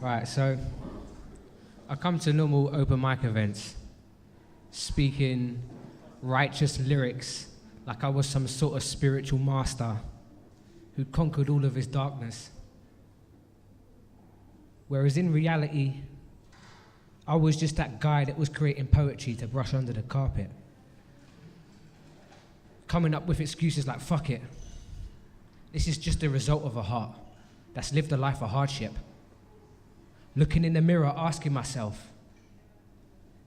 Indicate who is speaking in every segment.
Speaker 1: Right, so I come to normal open mic events speaking righteous lyrics like I was some sort of spiritual master who conquered all of his darkness. Whereas in reality, I was just that guy that was creating poetry to brush under the carpet. Coming up with excuses like, fuck it. This is just the result of a heart that's lived a life of hardship. Looking in the mirror, asking myself,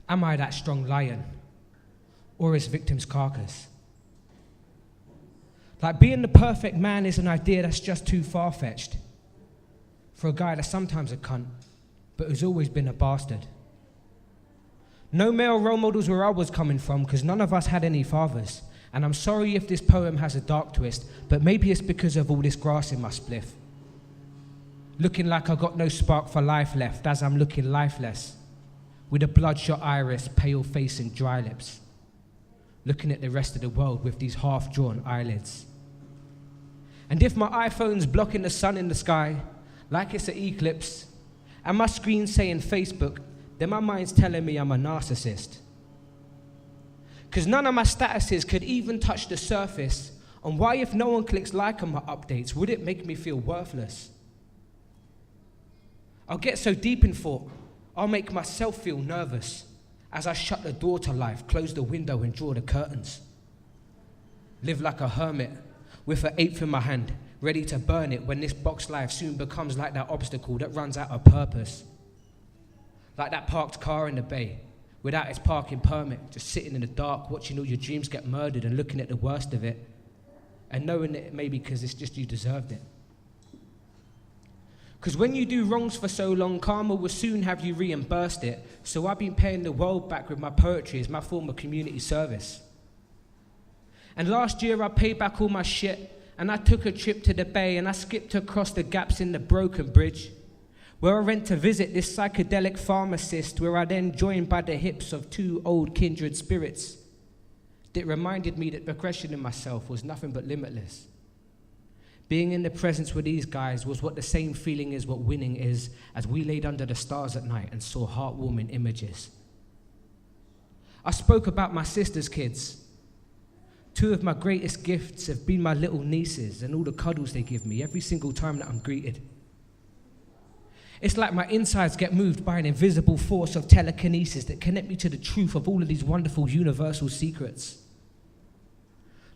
Speaker 1: am I that strong lion or his victim's carcass? Like being the perfect man is an idea that's just too far-fetched for a guy that's sometimes a cunt, but who's always been a bastard. No male role models where I was coming from, because none of us had any fathers. And I'm sorry if this poem has a dark twist, but maybe it's because of all this grass in my spliff. Looking like I got no spark for life left as I'm looking lifeless, with a bloodshot iris, pale face and dry lips. Looking at the rest of the world with these half-drawn eyelids. And if my iPhone's blocking the sun in the sky, like it's an eclipse, and my screen's saying Facebook, then my mind's telling me I'm a narcissist. Because none of my statuses could even touch the surface on why if no one clicks like on my updates, would it make me feel worthless? I'll get so deep in thought, I'll make myself feel nervous as I shut the door to life, close the window and draw the curtains. Live like a hermit with an eighth in my hand, ready to burn it when this box life soon becomes like that obstacle that runs out of purpose. Like that parked car in the bay, without its parking permit, just sitting in the dark, watching all your dreams get murdered and looking at the worst of it, and knowing that it may be because it's just you deserved it. Because when you do wrongs for so long, karma will soon have you reimbursed it, so I've been paying the world back with my poetry as my form of community service. And last year I paid back all my shit, and I took a trip to the bay, and I skipped across the gaps in the broken bridge, where I went to visit this psychedelic pharmacist, where I then joined by the hips of two old kindred spirits that reminded me that progression in myself was nothing but limitless. Being in the presence with these guys was what the same feeling is what winning is, as we laid under the stars at night and saw heartwarming images. I spoke about my sister's kids. Two of my greatest gifts have been my little nieces and all the cuddles they give me every single time that I'm greeted. It's like my insides get moved by an invisible force of telekinesis that connect me to the truth of all of these wonderful universal secrets.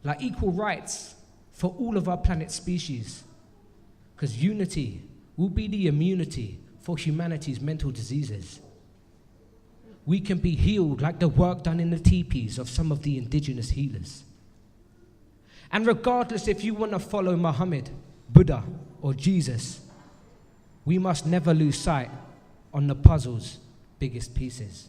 Speaker 1: Like equal rights for all of our planet's species, because unity will be the immunity for humanity's mental diseases. We can be healed like the work done in the teepees of some of the indigenous healers. And regardless if you want to follow Muhammad, Buddha, or Jesus, we must never lose sight on the puzzle's biggest pieces.